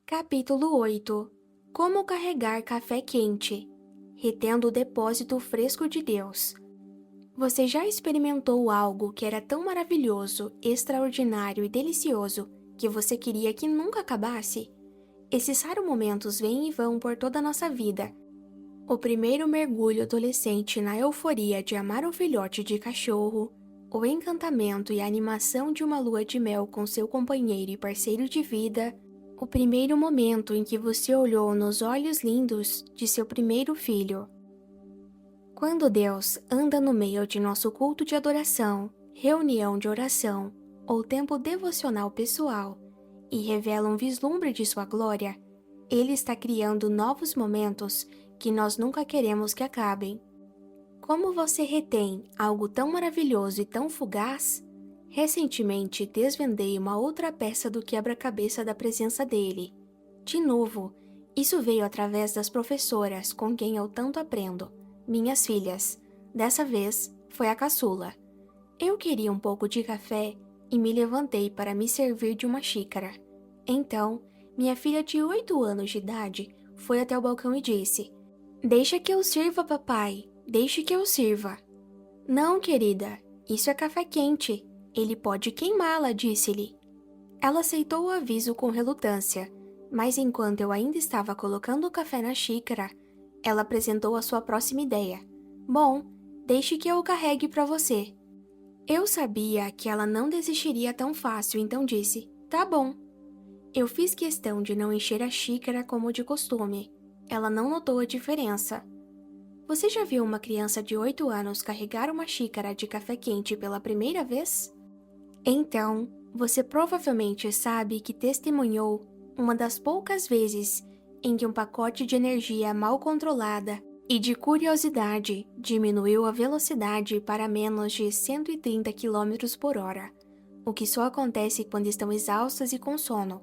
Capítulo 8. Como carregar café quente, retendo o depósito fresco de Deus. Você já experimentou algo que era tão maravilhoso, extraordinário e delicioso que você queria que nunca acabasse? Esses raros momentos vêm e vão por toda a nossa vida. O primeiro mergulho adolescente na euforia de amar um filhote de cachorro, o encantamento e a animação de uma lua de mel com seu companheiro e parceiro de vida, o primeiro momento em que você olhou nos olhos lindos de seu primeiro filho. Quando Deus anda no meio de nosso culto de adoração, reunião de oração ou tempo devocional pessoal e revela um vislumbre de sua glória, Ele está criando novos momentos que nós nunca queremos que acabem. Como você retém algo tão maravilhoso e tão fugaz? Recentemente desvendei uma outra peça do quebra-cabeça da presença dele. De novo, isso veio através das professoras com quem eu tanto aprendo, minhas filhas. Dessa vez, foi a caçula. Eu queria um pouco de café e me levantei para me servir de uma xícara. Então, minha filha de 8 anos de idade foi até o balcão e disse: "Deixa que eu sirva, papai. Deixe que eu sirva." "Não, querida, isso é café quente. Ele pode queimá-la", disse-lhe. Ela aceitou o aviso com relutância, mas enquanto eu ainda estava colocando o café na xícara, ela apresentou a sua próxima ideia. "Bom, deixe que eu o carregue para você." Eu sabia que ela não desistiria tão fácil, então disse: "Tá bom." Eu fiz questão de não encher a xícara como de costume. Ela não notou a diferença. Você já viu uma criança de 8 anos carregar uma xícara de café quente pela primeira vez? Então, você provavelmente sabe que testemunhou uma das poucas vezes em que um pacote de energia mal controlada e de curiosidade diminuiu a velocidade para menos de 130 km por hora, o que só acontece quando estão exaustas e com sono.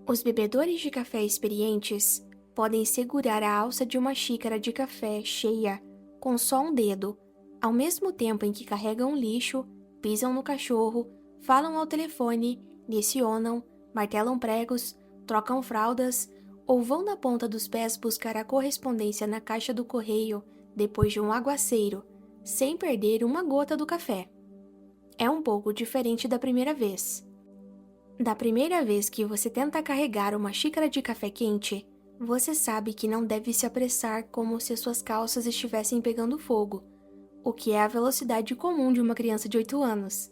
Os bebedores de café experientes podem segurar a alça de uma xícara de café cheia com só um dedo, ao mesmo tempo em que carregam lixo, pisam no cachorro, falam ao telefone, lecionam, martelam pregos, trocam fraldas ou vão na ponta dos pés buscar a correspondência na caixa do correio depois de um aguaceiro, sem perder uma gota do café. É um pouco diferente da primeira vez. Da primeira vez que você tenta carregar uma xícara de café quente, você sabe que não deve se apressar como se suas calças estivessem pegando fogo, o que é a velocidade comum de uma criança de 8 anos.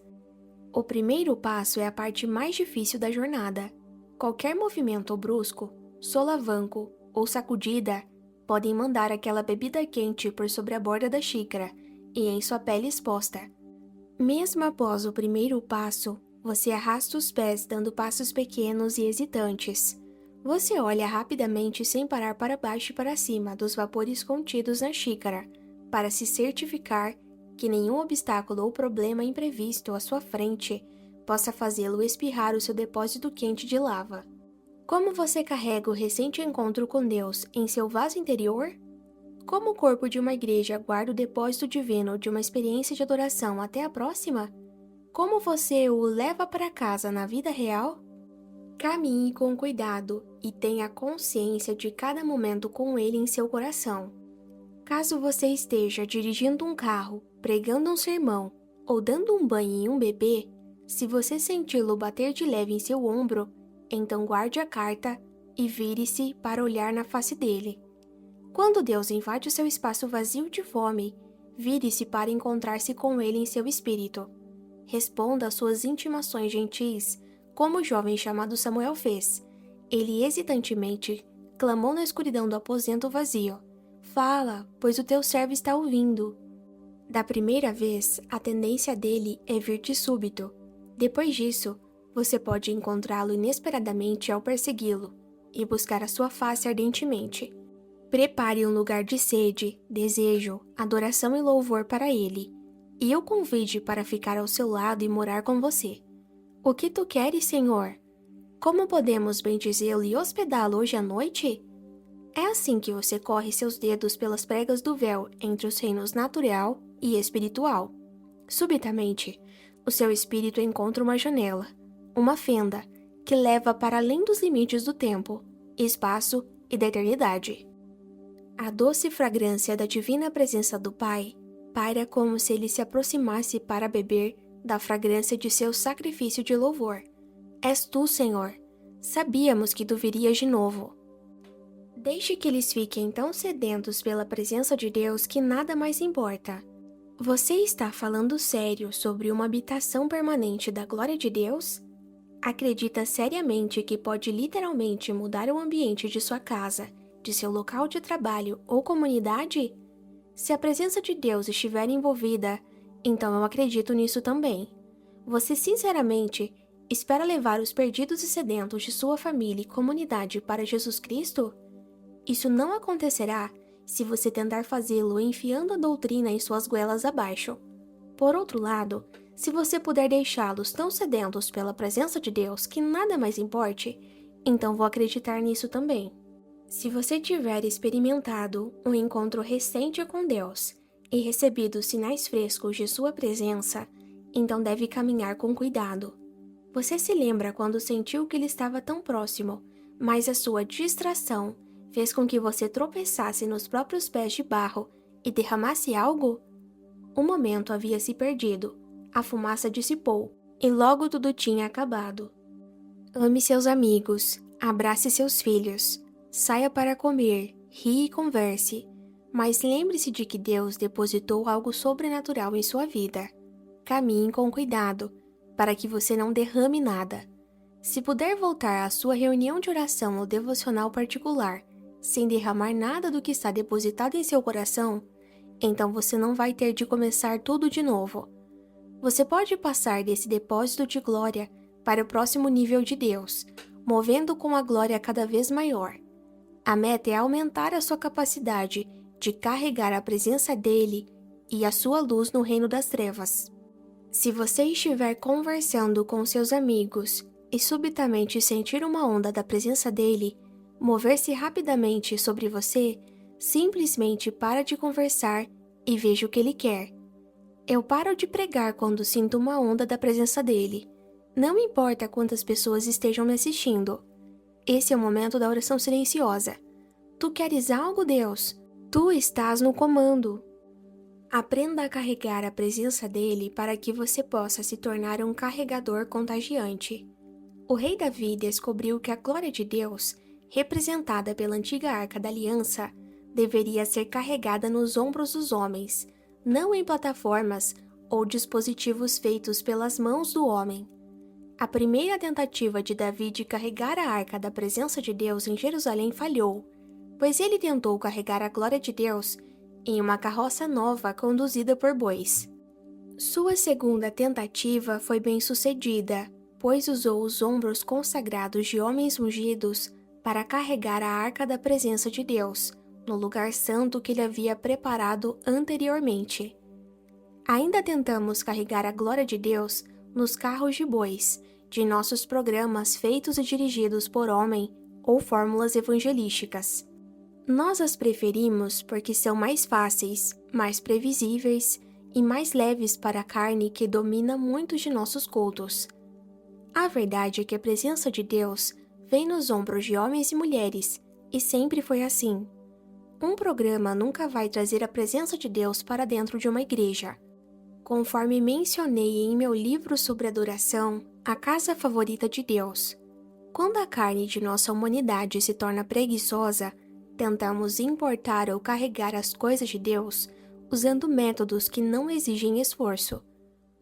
O primeiro passo é a parte mais difícil da jornada. Qualquer movimento brusco, solavanco ou sacudida podem mandar aquela bebida quente por sobre a borda da xícara e em sua pele exposta. Mesmo após o primeiro passo, você arrasta os pés dando passos pequenos e hesitantes. Você olha rapidamente sem parar para baixo e para cima dos vapores contidos na xícara, para se certificar que nenhum obstáculo ou problema imprevisto à sua frente possa fazê-lo espirrar o seu depósito quente de lava. Como você carrega o recente encontro com Deus em seu vaso interior? Como o corpo de uma igreja guarda o depósito divino de uma experiência de adoração até a próxima? Como você o leva para casa na vida real? Caminhe com cuidado e tenha consciência de cada momento com ele em seu coração. Caso você esteja dirigindo um carro, pregando um sermão ou dando um banho em um bebê, se você senti-lo bater de leve em seu ombro, então guarde a carta e vire-se para olhar na face dele. Quando Deus invade o seu espaço vazio de fome, vire-se para encontrar-se com ele em seu espírito. Responda às suas intimações gentis, como o jovem chamado Samuel fez. Ele hesitantemente clamou na escuridão do aposento vazio: "Fala, pois o teu servo está ouvindo." Da primeira vez, a tendência dele é vir de súbito. Depois disso, você pode encontrá-lo inesperadamente ao persegui-lo e buscar a sua face ardentemente. Prepare um lugar de sede, desejo, adoração e louvor para ele, e o convide para ficar ao seu lado e morar com você. "O que tu queres, Senhor? Como podemos bendizê-lo e hospedá-lo hoje à noite?" É assim que você corre seus dedos pelas pregas do véu entre os reinos natural e espiritual. Subitamente, o seu espírito encontra uma janela, uma fenda, que leva para além dos limites do tempo, espaço e da eternidade. A doce fragrância da divina presença do Pai paira como se ele se aproximasse para beber da fragrância de seu sacrifício de louvor. És tu, Senhor. Sabíamos que tu virias de novo. Deixe que eles fiquem tão sedentos pela presença de Deus que nada mais importa. Você está falando sério sobre uma habitação permanente da glória de Deus? Acredita seriamente que pode literalmente mudar o ambiente de sua casa, de seu local de trabalho ou comunidade? Se a presença de Deus estiver envolvida, então eu acredito nisso também. Você sinceramente espera levar os perdidos e sedentos de sua família e comunidade para Jesus Cristo? Isso não acontecerá se você tentar fazê-lo enfiando a doutrina em suas goelas abaixo. Por outro lado, se você puder deixá-los tão sedentos pela presença de Deus que nada mais importe, então vou acreditar nisso também. Se você tiver experimentado um encontro recente com Deus e recebido sinais frescos de sua presença, então deve caminhar com cuidado. Você se lembra quando sentiu que ele estava tão próximo, mas a sua distração fez com que você tropeçasse nos próprios pés de barro e derramasse algo? O momento havia se perdido, a fumaça dissipou e logo tudo tinha acabado. Ame seus amigos, abrace seus filhos, saia para comer, rie e converse, mas lembre-se de que Deus depositou algo sobrenatural em sua vida. Caminhe com cuidado, para que você não derrame nada. Se puder voltar à sua reunião de oração ou devocional particular, sem derramar nada do que está depositado em seu coração, então você não vai ter de começar tudo de novo. Você pode passar desse depósito de glória para o próximo nível de Deus, movendo com a glória cada vez maior. A meta é aumentar a sua capacidade de carregar a presença dele e a sua luz no reino das trevas. Se você estiver conversando com seus amigos e subitamente sentir uma onda da presença dele mover-se rapidamente sobre você, simplesmente para de conversar e veja o que ele quer. Eu paro de pregar quando sinto uma onda da presença dele. Não importa quantas pessoas estejam me assistindo. Esse é o momento da oração silenciosa. Tu queres algo, Deus? Tu estás no comando. Aprenda a carregar a presença dele para que você possa se tornar um carregador contagiante. O rei Davi descobriu que a glória de Deus, representada pela antiga Arca da Aliança, deveria ser carregada nos ombros dos homens, não em plataformas ou dispositivos feitos pelas mãos do homem. A primeira tentativa de Davi de carregar a Arca da Presença de Deus em Jerusalém falhou, pois ele tentou carregar a glória de Deus em uma carroça nova conduzida por bois. Sua segunda tentativa foi bem-sucedida, pois usou os ombros consagrados de homens ungidos para carregar a Arca da Presença de Deus, no lugar santo que ele havia preparado anteriormente. Ainda tentamos carregar a glória de Deus nos carros de bois, de nossos programas feitos e dirigidos por homem ou fórmulas evangelísticas. Nós as preferimos porque são mais fáceis, mais previsíveis e mais leves para a carne que domina muitos de nossos cultos. A verdade é que a presença de Deus vem nos ombros de homens e mulheres, e sempre foi assim. Um programa nunca vai trazer a presença de Deus para dentro de uma igreja. Conforme mencionei em meu livro sobre adoração, A Casa Favorita de Deus, quando a carne de nossa humanidade se torna preguiçosa, tentamos importar ou carregar as coisas de Deus usando métodos que não exigem esforço.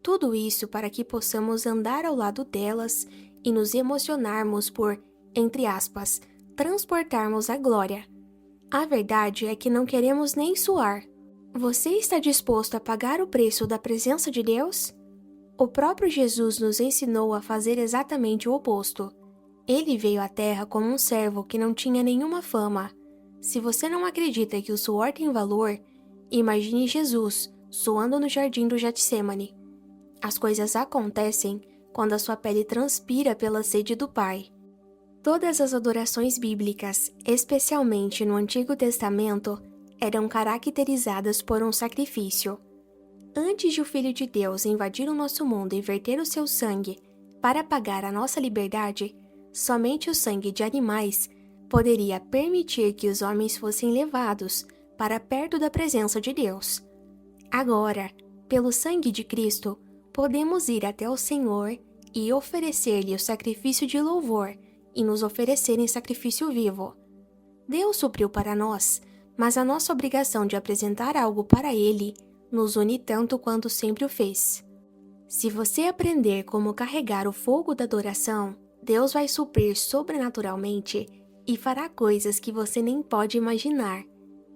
Tudo isso para que possamos andar ao lado delas e nos emocionarmos por, entre aspas, transportarmos a glória. A verdade é que não queremos nem suar. Você está disposto a pagar o preço da presença de Deus? O próprio Jesus nos ensinou a fazer exatamente o oposto. Ele veio à Terra como um servo que não tinha nenhuma fama. Se você não acredita que o suor tem valor, imagine Jesus suando no jardim do Getsêmani. As coisas acontecem quando a sua pele transpira pela sede do Pai. Todas as adorações bíblicas, especialmente no Antigo Testamento, eram caracterizadas por um sacrifício. Antes de o Filho de Deus invadir o nosso mundo e verter o seu sangue para pagar a nossa liberdade, Somente o sangue de animais poderia permitir que os homens fossem levados para perto da presença de Deus. Agora, pelo sangue de Cristo, podemos ir até o Senhor e oferecer-lhe o sacrifício de louvor e nos oferecer em sacrifício vivo. Deus supriu para nós, mas a nossa obrigação de apresentar algo para Ele nos une tanto quanto sempre o fez. Se você aprender como carregar o fogo da adoração, Deus vai suprir sobrenaturalmente e fará coisas que você nem pode imaginar.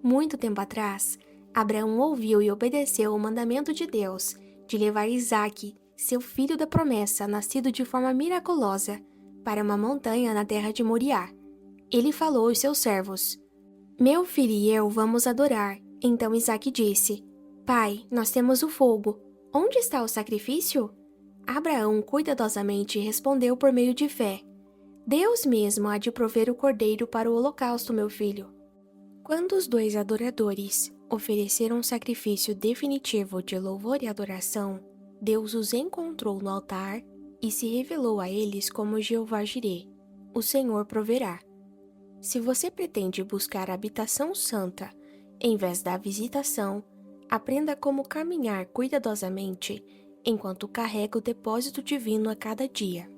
Muito tempo atrás, Abraão ouviu e obedeceu o mandamento de Deus de levar Isaque, seu filho da promessa, nascido de forma miraculosa, para uma montanha na terra de Moriá. Ele falou aos seus servos: "Meu filho e eu vamos adorar." Então Isaque disse: "Pai, nós temos o fogo. Onde está o sacrifício?" Abraão cuidadosamente respondeu por meio de fé: "Deus mesmo há de prover o cordeiro para o holocausto, meu filho." Quando os dois adoradores ofereceram um sacrifício definitivo de louvor e adoração, Deus os encontrou no altar e se revelou a eles como Jeová Jireh, o Senhor proverá. Se você pretende buscar a habitação santa em vez da visitação, aprenda como caminhar cuidadosamente enquanto carrega o depósito divino a cada dia.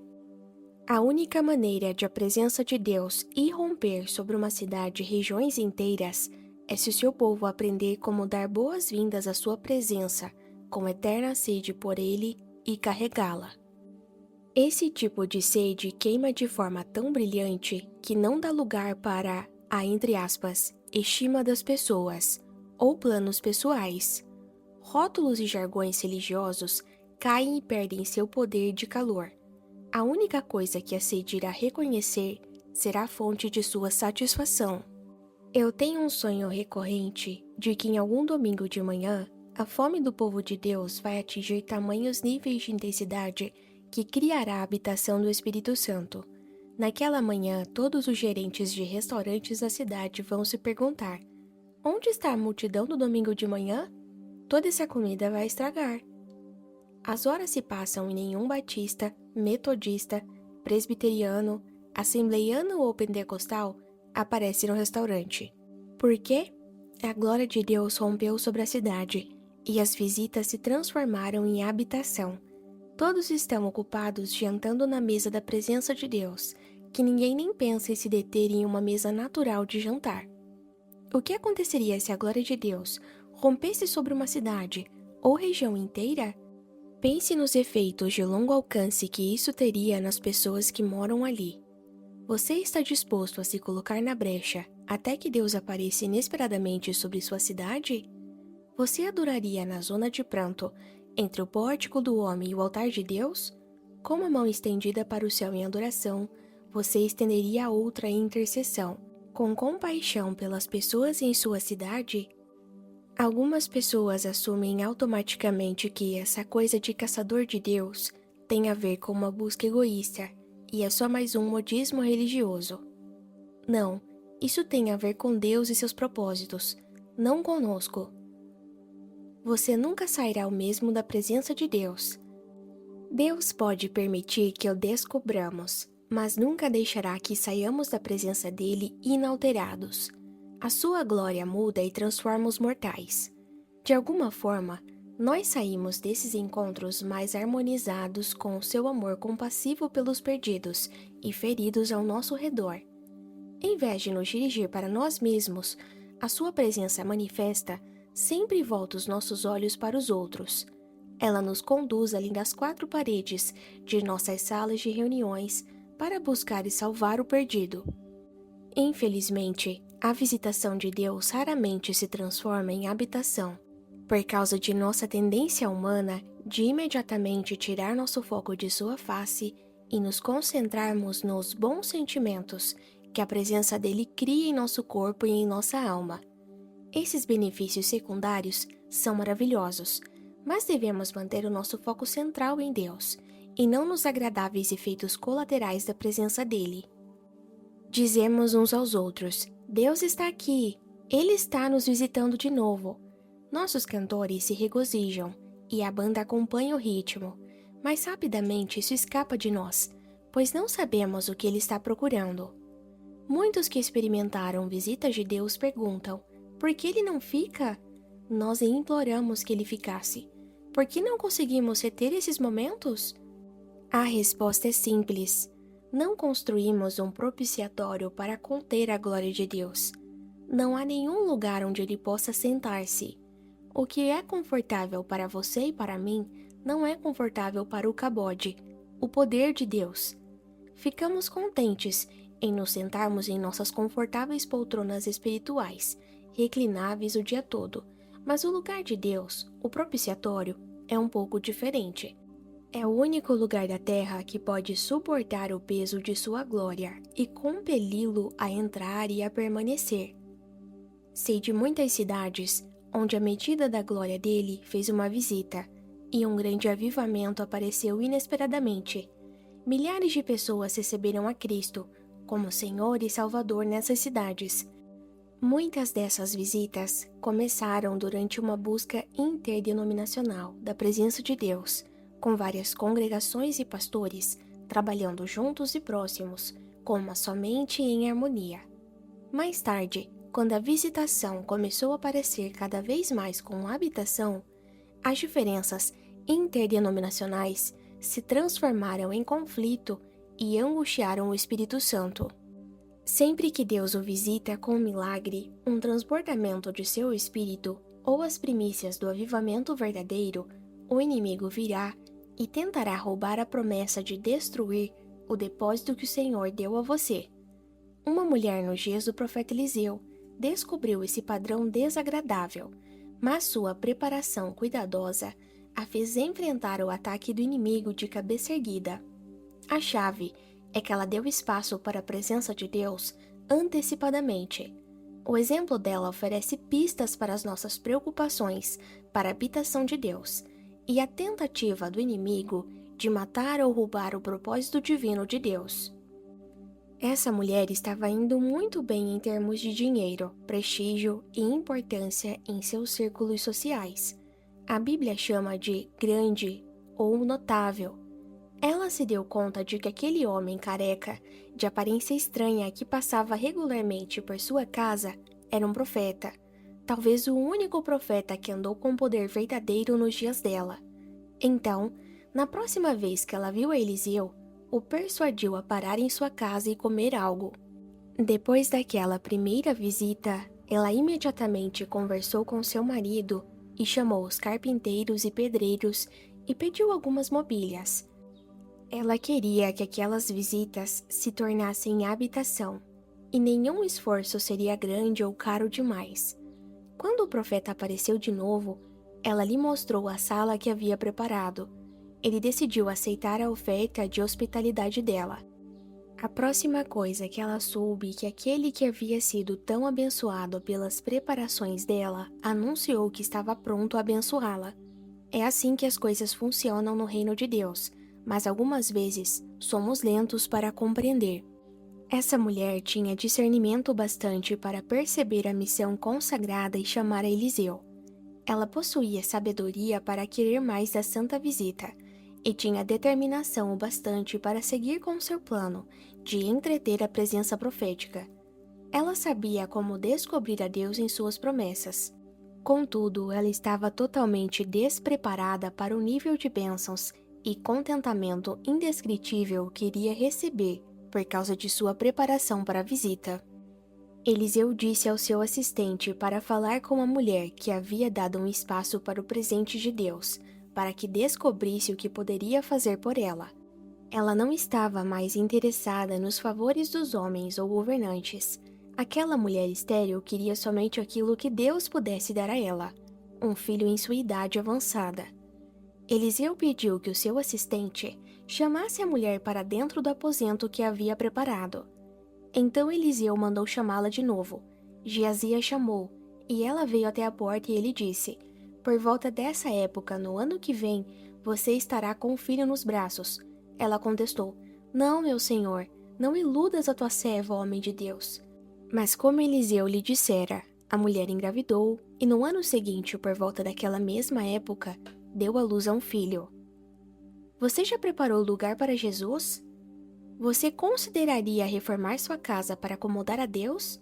A única maneira de a presença de Deus irromper sobre uma cidade e regiões inteiras é se o seu povo aprender como dar boas-vindas à sua presença, com eterna sede por ele e carregá-la. Esse tipo de sede queima de forma tão brilhante que não dá lugar para a, entre aspas, estima das pessoas ou planos pessoais. Rótulos e jargões religiosos caem e perdem seu poder de calor. A única coisa que a sede irá reconhecer será a fonte de sua satisfação. Eu tenho um sonho recorrente de que em algum domingo de manhã, a fome do povo de Deus vai atingir tamanhos níveis de intensidade que criará a habitação do Espírito Santo. Naquela manhã, todos os gerentes de restaurantes da cidade vão se perguntar: onde está a multidão do domingo de manhã? Toda essa comida vai estragar. As horas se passam e nenhum batista, metodista, presbiteriano, assembleiano ou pentecostal aparece no restaurante. Por quê? A glória de Deus rompeu sobre a cidade e as visitas se transformaram em habitação. Todos estão ocupados jantando na mesa da presença de Deus, que ninguém nem pensa em se deter em uma mesa natural de jantar. O que aconteceria se a glória de Deus rompesse sobre uma cidade ou região inteira? Pense nos efeitos de longo alcance que isso teria nas pessoas que moram ali. Você está disposto a se colocar na brecha até que Deus apareça inesperadamente sobre sua cidade? Você adoraria na zona de pranto, entre o pórtico do homem e o altar de Deus? Com a mão estendida para o céu em adoração, você estenderia a outra em intercessão, com compaixão pelas pessoas em sua cidade? Algumas pessoas assumem automaticamente que essa coisa de caçador de Deus tem a ver com uma busca egoísta e é só mais um modismo religioso. Não, isso tem a ver com Deus e seus propósitos, não conosco. Você nunca sairá o mesmo da presença de Deus. Deus pode permitir que o descobramos, mas nunca deixará que saiamos da presença dele inalterados. A sua glória muda e transforma os mortais. De alguma forma, nós saímos desses encontros mais harmonizados com o seu amor compassivo pelos perdidos e feridos ao nosso redor. Em vez de nos dirigir para nós mesmos, a sua presença manifesta sempre volta os nossos olhos para os outros. Ela nos conduz além das quatro paredes de nossas salas de reuniões para buscar e salvar o perdido. Infelizmente, a visitação de Deus raramente se transforma em habitação, por causa de nossa tendência humana de imediatamente tirar nosso foco de sua face e nos concentrarmos nos bons sentimentos que a presença dele cria em nosso corpo e em nossa alma. Esses benefícios secundários são maravilhosos, mas devemos manter o nosso foco central em Deus, e não nos agradáveis efeitos colaterais da presença dele. Dizemos uns aos outros: Deus está aqui, Ele está nos visitando de novo. Nossos cantores se regozijam, e a banda acompanha o ritmo, mas rapidamente isso escapa de nós, pois não sabemos o que ele está procurando. Muitos que experimentaram visitas de Deus perguntam: por que ele não fica? Nós imploramos que ele ficasse. Por que não conseguimos reter esses momentos? A resposta é simples. Não construímos um propiciatório para conter a glória de Deus. Não há nenhum lugar onde ele possa sentar-se. O que é confortável para você e para mim não é confortável para o Kabod, o poder de Deus. Ficamos contentes em nos sentarmos em nossas confortáveis poltronas espirituais, reclináveis o dia todo, mas o lugar de Deus, o propiciatório, é um pouco diferente. É o único lugar da terra que pode suportar o peso de sua glória e compeli-lo a entrar e a permanecer. Sei de muitas cidades onde a medida da glória dele fez uma visita, e um grande avivamento apareceu inesperadamente. Milhares de pessoas receberam a Cristo como Senhor e Salvador nessas cidades. Muitas dessas visitas começaram durante uma busca interdenominacional da presença de Deus, com várias congregações e pastores trabalhando juntos e próximos, como somente em harmonia. Mais tarde, quando a visitação começou a aparecer cada vez mais com habitação, as diferenças interdenominacionais se transformaram em conflito e angustiaram o Espírito Santo. Sempre que Deus o visita com um milagre, um transbordamento de seu espírito ou as primícias do avivamento verdadeiro, o inimigo virá e tentará roubar a promessa de destruir o depósito que o Senhor deu a você. Uma mulher nos dias do profeta Eliseu descobriu esse padrão desagradável, mas sua preparação cuidadosa a fez enfrentar o ataque do inimigo de cabeça erguida. A chave é que ela deu espaço para a presença de Deus antecipadamente. O exemplo dela oferece pistas para as nossas preocupações para a habitação de Deus e a tentativa do inimigo de matar ou roubar o propósito divino de Deus. Essa mulher estava indo muito bem em termos de dinheiro, prestígio e importância em seus círculos sociais. A Bíblia chama de grande ou notável. Ela se deu conta de que aquele homem careca, de aparência estranha que passava regularmente por sua casa, era um profeta, talvez o único profeta que andou com poder verdadeiro nos dias dela. Então, na próxima vez que ela viu a Eliseu, o persuadiu a parar em sua casa e comer algo. Depois daquela primeira visita, ela imediatamente conversou com seu marido e chamou os carpinteiros e pedreiros e pediu algumas mobílias. Ela queria que aquelas visitas se tornassem habitação, e nenhum esforço seria grande ou caro demais. Quando o profeta apareceu de novo, ela lhe mostrou a sala que havia preparado. Ele decidiu aceitar a oferta de hospitalidade dela. A próxima coisa que ela soube que aquele que havia sido tão abençoado pelas preparações dela anunciou que estava pronto a abençoá-la. É assim que as coisas funcionam no reino de Deus, mas algumas vezes somos lentos para compreender. Essa mulher tinha discernimento bastante para perceber a missão consagrada e chamar a Eliseu. Ela possuía sabedoria para querer mais da santa visita, e tinha determinação o bastante para seguir com seu plano de entreter a presença profética. Ela sabia como descobrir a Deus em suas promessas. Contudo, ela estava totalmente despreparada para o nível de bênçãos e contentamento indescritível que iria receber por causa de sua preparação para a visita. Eliseu disse ao seu assistente para falar com a mulher que havia dado um espaço para o presente de Deus, para que descobrisse o que poderia fazer por ela. Ela não estava mais interessada nos favores dos homens ou governantes. Aquela mulher estéril queria somente aquilo que Deus pudesse dar a ela, um filho em sua idade avançada. Eliseu pediu que o seu assistente chamasse a mulher para dentro do aposento que havia preparado. Então Eliseu mandou chamá-la de novo. Geazi a chamou, e ela veio até a porta e ele disse: por volta dessa época, no ano que vem, você estará com o filho nos braços. Ela contestou: não, meu senhor, não iludas a tua serva, homem de Deus. Mas como Eliseu lhe dissera, a mulher engravidou, e no ano seguinte, por volta daquela mesma época, deu à luz a um filho. Você já preparou o lugar para Jesus? Você consideraria reformar sua casa para acomodar a Deus?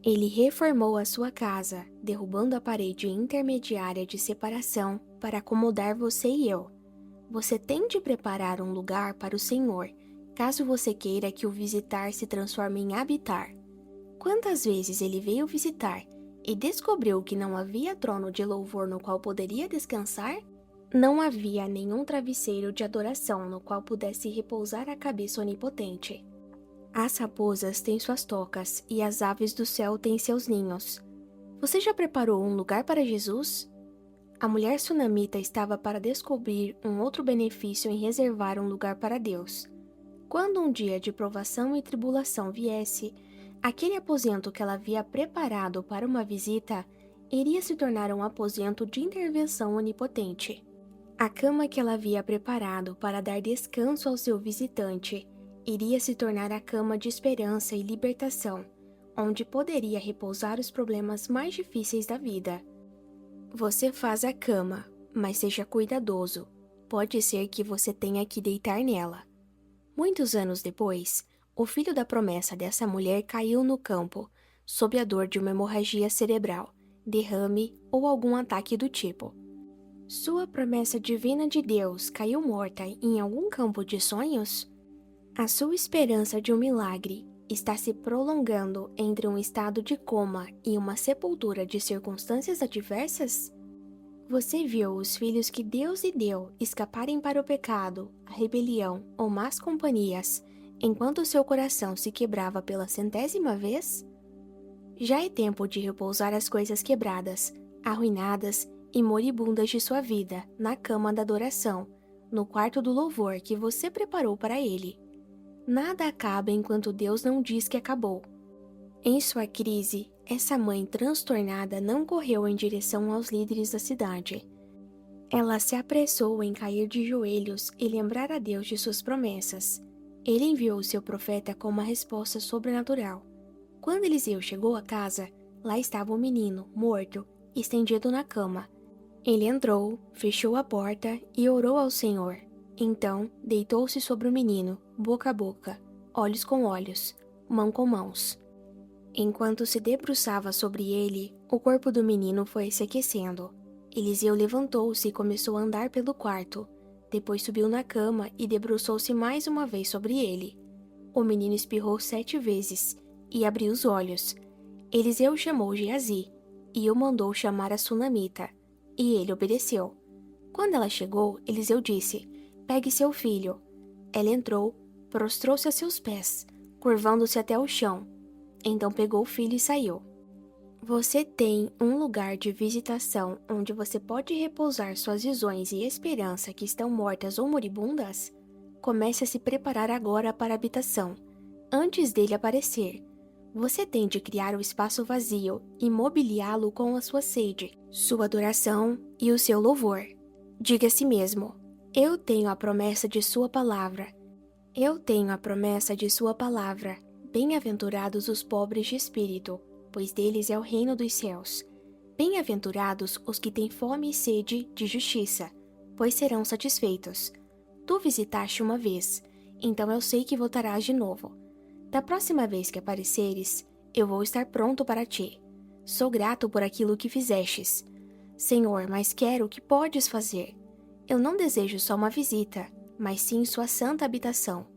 Ele reformou a sua casa, derrubando a parede intermediária de separação para acomodar você e eu. Você tem de preparar um lugar para o Senhor, caso você queira que o visitar se transforme em habitar. Quantas vezes ele veio visitar e descobriu que não havia trono de louvor no qual poderia descansar? Não havia nenhum travesseiro de adoração no qual pudesse repousar a cabeça onipotente. As raposas têm suas tocas e as aves do céu têm seus ninhos. Você já preparou um lugar para Jesus? A mulher sunamita estava para descobrir um outro benefício em reservar um lugar para Deus. Quando um dia de provação e tribulação viesse, aquele aposento que ela havia preparado para uma visita iria se tornar um aposento de intervenção onipotente. A cama que ela havia preparado para dar descanso ao seu visitante iria se tornar a cama de esperança e libertação, onde poderia repousar os problemas mais difíceis da vida. Você faz a cama, mas seja cuidadoso. Pode ser que você tenha que deitar nela. Muitos anos depois, o filho da promessa dessa mulher caiu no campo, sob a dor de uma hemorragia cerebral, derrame ou algum ataque do tipo. Sua promessa divina de Deus caiu morta em algum campo de sonhos? A sua esperança de um milagre está se prolongando entre um estado de coma e uma sepultura de circunstâncias adversas? Você viu os filhos que Deus lhe deu escaparem para o pecado, a rebelião ou más companhias, enquanto seu coração se quebrava pela 100ª vez? Já é tempo de repousar as coisas quebradas, arruinadas e moribundas de sua vida na cama da adoração, no quarto do louvor que você preparou para ele. Nada acaba enquanto Deus não diz que acabou. Em sua crise, essa mãe transtornada não correu em direção aos líderes da cidade. Ela se apressou em cair de joelhos e lembrar a Deus de suas promessas. Ele enviou seu profeta com uma resposta sobrenatural. Quando Eliseu chegou à casa, lá estava o menino, morto, estendido na cama. Ele entrou, fechou a porta e orou ao Senhor. Então, deitou-se sobre o menino, boca a boca, olhos com olhos, mão com mãos. Enquanto se debruçava sobre ele, o corpo do menino foi se aquecendo. Eliseu levantou-se e começou a andar pelo quarto. Depois subiu na cama e debruçou-se mais uma vez sobre ele. O menino espirrou 7 vezes e abriu os olhos. Eliseu chamou Geazi e o mandou chamar a sunamita, e ele obedeceu. Quando ela chegou, Eliseu disse: "Pegue seu filho." Ela entrou, prostrou-se a seus pés, curvando-se até o chão. Então pegou o filho e saiu. Você tem um lugar de visitação onde você pode repousar suas visões e esperança que estão mortas ou moribundas? Comece a se preparar agora para a habitação, antes dele aparecer. Você tem de criar o espaço vazio e mobiliá-lo com a sua sede, sua adoração e o seu louvor. Diga a si mesmo: eu tenho a promessa de sua palavra. Eu tenho a promessa de sua palavra. Bem-aventurados os pobres de espírito, pois deles é o reino dos céus. Bem-aventurados os que têm fome e sede de justiça, pois serão satisfeitos. Tu visitaste uma vez, então eu sei que voltarás de novo. Da próxima vez que apareceres, eu vou estar pronto para ti. Sou grato por aquilo que fizestes. Senhor, mas quero o que podes fazer. Eu não desejo só uma visita, mas sim sua santa habitação.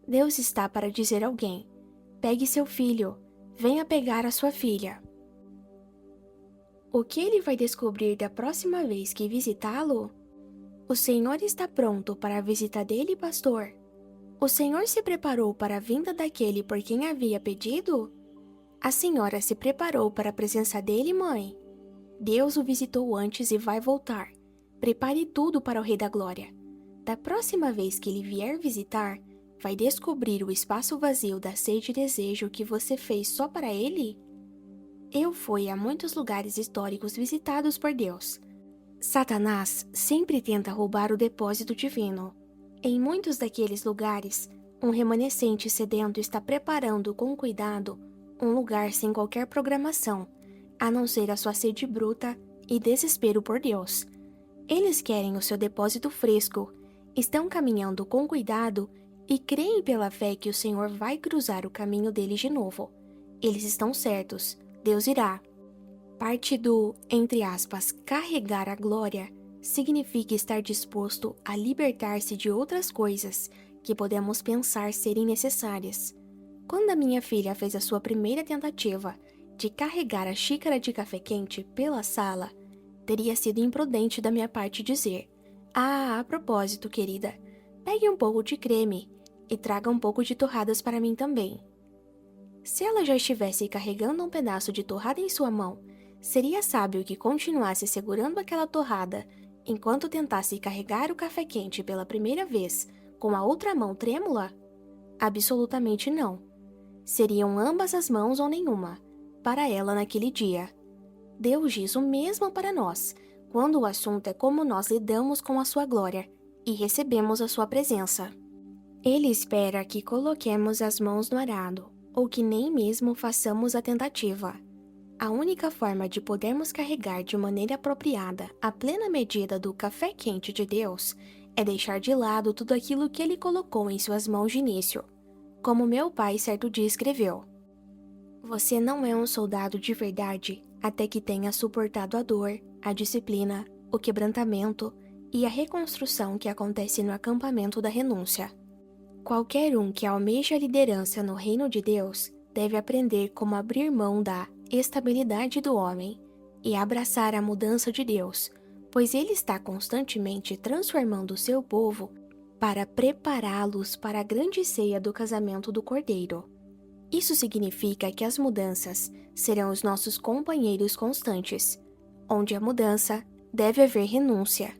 Deus está para dizer a alguém: pegue seu filho, venha pegar a sua filha. O que ele vai descobrir da próxima vez que visitá-lo? O Senhor está pronto para a visita dele, pastor? O Senhor se preparou para a vinda daquele por quem havia pedido? A senhora se preparou para a presença dele, mãe? Deus o visitou antes e vai voltar. Prepare tudo para o Rei da Glória. Da próxima vez que ele vier visitar, vai descobrir o espaço vazio da sede e desejo que você fez só para ele? Eu fui a muitos lugares históricos visitados por Deus. Satanás sempre tenta roubar o depósito divino. Em muitos daqueles lugares, um remanescente sedento está preparando com cuidado um lugar sem qualquer programação, a não ser a sua sede bruta e desespero por Deus. Eles querem o seu depósito fresco, estão caminhando com cuidado e creem pela fé que o Senhor vai cruzar o caminho deles de novo. Eles estão certos, Deus irá. Parte do, entre aspas, carregar a glória significa estar disposto a libertar-se de outras coisas que podemos pensar serem necessárias. Quando a minha filha fez a sua primeira tentativa de carregar a xícara de café quente pela sala, teria sido imprudente da minha parte dizer: "Ah, a propósito, querida, pegue um pouco de creme e traga um pouco de torradas para mim também." Se ela já estivesse carregando um pedaço de torrada em sua mão, seria sábio que continuasse segurando aquela torrada enquanto tentasse carregar o café quente pela primeira vez com a outra mão trêmula? Absolutamente não. Seriam ambas as mãos ou nenhuma, para ela naquele dia. Deus diz o mesmo para nós, quando o assunto é como nós lidamos com a sua glória e recebemos a sua presença. Ele espera que coloquemos as mãos no arado, ou que nem mesmo façamos a tentativa. A única forma de podermos carregar de maneira apropriada a plena medida do café quente de Deus é deixar de lado tudo aquilo que Ele colocou em suas mãos de início. Como meu pai certo dia escreveu: "Você não é um soldado de verdade até que tenha suportado a dor, a disciplina, o quebrantamento e a reconstrução que acontece no acampamento da renúncia." Qualquer um que almeja a liderança no reino de Deus deve aprender como abrir mão da estabilidade do homem e abraçar a mudança de Deus, pois Ele está constantemente transformando o seu povo para prepará-los para a grande ceia do casamento do Cordeiro. Isso significa que as mudanças serão os nossos companheiros constantes. Onde há mudança, deve haver renúncia.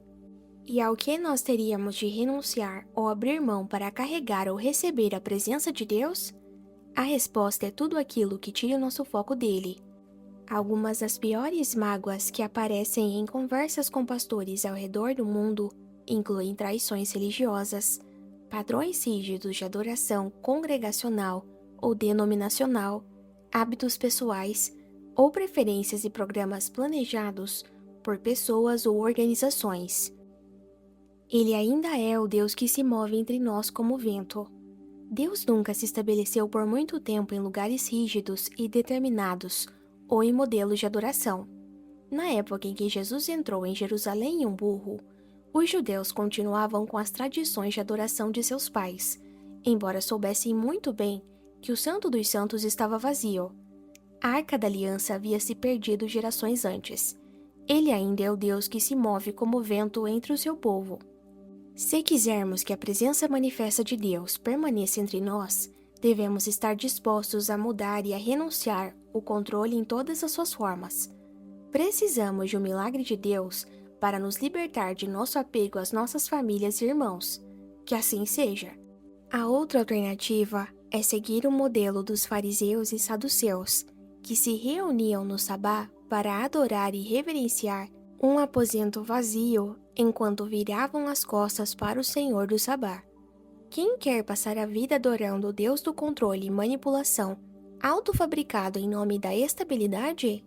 E ao que nós teríamos de renunciar ou abrir mão para carregar ou receber a presença de Deus? A resposta é tudo aquilo que tira o nosso foco dele. Algumas das piores mágoas que aparecem em conversas com pastores ao redor do mundo incluem traições religiosas, padrões rígidos de adoração congregacional ou denominacional, hábitos pessoais ou preferências e programas planejados por pessoas ou organizações. Ele ainda é o Deus que se move entre nós como vento. Deus nunca se estabeleceu por muito tempo em lugares rígidos e determinados ou em modelos de adoração. Na época em que Jesus entrou em Jerusalém em um burro, os judeus continuavam com as tradições de adoração de seus pais, embora soubessem muito bem que o Santo dos Santos estava vazio. A Arca da Aliança havia se perdido gerações antes. Ele ainda é o Deus que se move como vento entre o seu povo. Se quisermos que a presença manifesta de Deus permaneça entre nós, devemos estar dispostos a mudar e a renunciar o controle em todas as suas formas. Precisamos de um milagre de Deus para nos libertar de nosso apego às nossas famílias e irmãos. Que assim seja. A outra alternativa é seguir o modelo dos fariseus e saduceus, que se reuniam no sabá para adorar e reverenciar um aposento vazio enquanto viravam as costas para o Senhor do sabá. Quem quer passar a vida adorando o Deus do controle e manipulação, autofabricado em nome da estabilidade?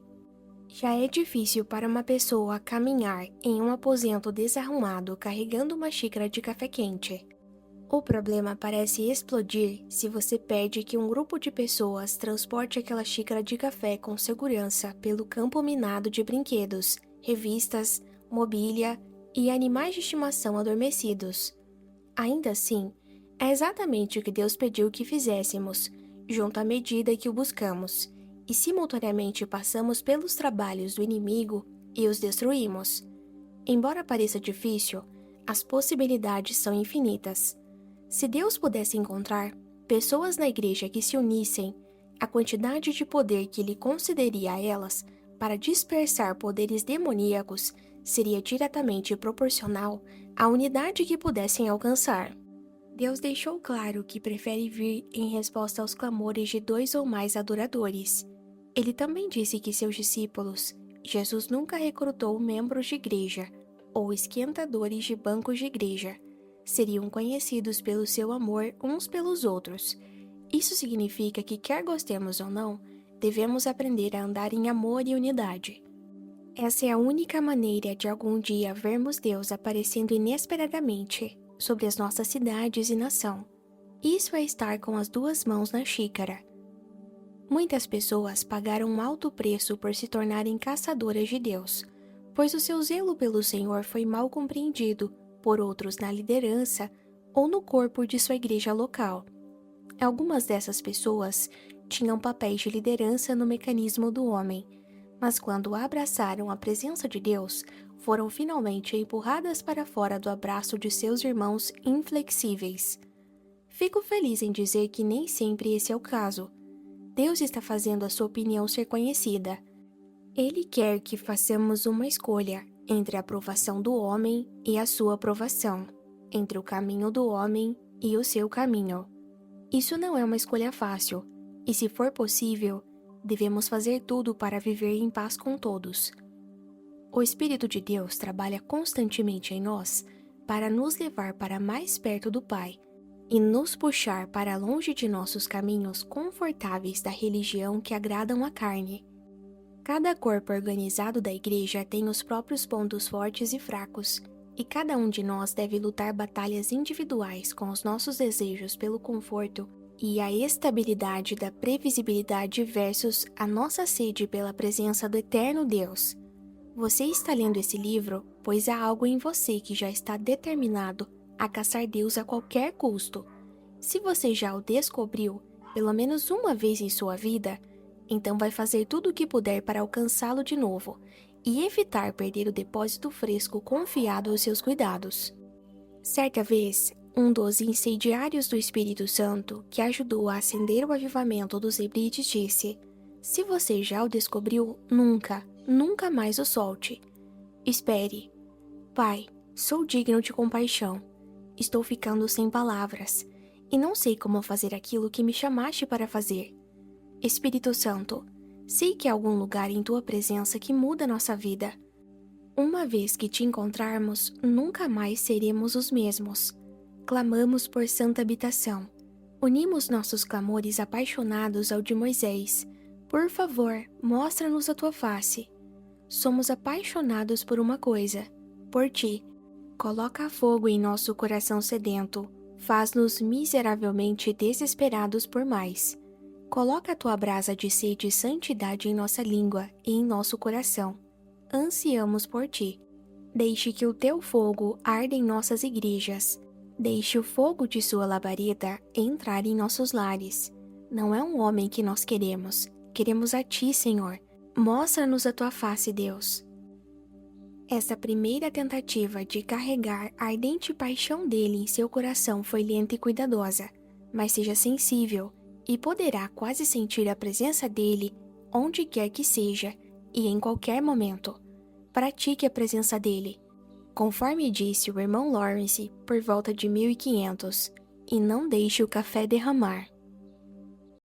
Já é difícil para uma pessoa caminhar em um aposento desarrumado carregando uma xícara de café quente. O problema parece explodir se você pede que um grupo de pessoas transporte aquela xícara de café com segurança pelo campo minado de brinquedos, revistas, mobília e animais de estimação adormecidos. Ainda assim, é exatamente o que Deus pediu que fizéssemos, junto à medida que o buscamos, e simultaneamente passamos pelos trabalhos do inimigo e os destruímos. Embora pareça difícil, as possibilidades são infinitas. Se Deus pudesse encontrar pessoas na igreja que se unissem, a quantidade de poder que Ele concederia a elas para dispersar poderes demoníacos seria diretamente proporcional à unidade que pudessem alcançar. Deus deixou claro que prefere vir em resposta aos clamores de 2 ou mais adoradores. Ele também disse que seus discípulos, Jesus nunca recrutou membros de igreja ou esquentadores de bancos de igreja, seriam conhecidos pelo seu amor uns pelos outros. Isso significa que, quer gostemos ou não, devemos aprender a andar em amor e unidade. Essa é a única maneira de algum dia vermos Deus aparecendo inesperadamente sobre as nossas cidades e nação. Isso é estar com as duas mãos na xícara. Muitas pessoas pagaram um alto preço por se tornarem caçadoras de Deus, pois o seu zelo pelo Senhor foi mal compreendido por outros na liderança ou no corpo de sua igreja local. Algumas dessas pessoas tinham papéis de liderança no mecanismo do homem, mas quando abraçaram a presença de Deus, foram finalmente empurradas para fora do abraço de seus irmãos inflexíveis. Fico feliz em dizer que nem sempre esse é o caso. Deus está fazendo a sua opinião ser conhecida. Ele quer que façamos uma escolha entre a aprovação do homem e a sua aprovação, entre o caminho do homem e o seu caminho. Isso não é uma escolha fácil, e se for possível, devemos fazer tudo para viver em paz com todos. O Espírito de Deus trabalha constantemente em nós para nos levar para mais perto do Pai e nos puxar para longe de nossos caminhos confortáveis da religião que agradam à carne. Cada corpo organizado da igreja tem os próprios pontos fortes e fracos, e cada um de nós deve lutar batalhas individuais com os nossos desejos pelo conforto e a estabilidade da previsibilidade versus a nossa sede pela presença do eterno Deus. Você está lendo esse livro, pois há algo em você que já está determinado a caçar Deus a qualquer custo. Se você já o descobriu, pelo menos uma vez em sua vida, então vai fazer tudo o que puder para alcançá-lo de novo e evitar perder o depósito fresco confiado aos seus cuidados. Certa vez, um dos incendiários do Espírito Santo, que ajudou a acender o avivamento dos Hebrides, disse: "Se você já o descobriu, nunca mais o solte. Espere. Pai, sou digno de compaixão. Estou ficando sem palavras, e não sei como fazer aquilo que me chamaste para fazer. Espírito Santo, sei que há algum lugar em tua presença que muda nossa vida. Uma vez que te encontrarmos, nunca mais seremos os mesmos. Clamamos por santa habitação. Unimos nossos clamores apaixonados ao de Moisés. Por favor, mostra-nos a tua face. Somos apaixonados por uma coisa, por ti. Coloca fogo em nosso coração sedento. Faz-nos miseravelmente desesperados por mais. Coloca a tua brasa de sede e santidade em nossa língua e em nosso coração. Ansiamos por ti. Deixe que o teu fogo arda em nossas igrejas. Deixe o fogo de sua labareda entrar em nossos lares. Não é um homem que nós queremos. Queremos a ti, Senhor. Mostra-nos a tua face, Deus." Essa primeira tentativa de carregar a ardente paixão dele em seu coração foi lenta e cuidadosa, mas seja sensível e poderá quase sentir a presença dele onde quer que seja e em qualquer momento. Pratique a presença dele, conforme disse o irmão Lawrence por volta de 1500, e não deixe o café derramar.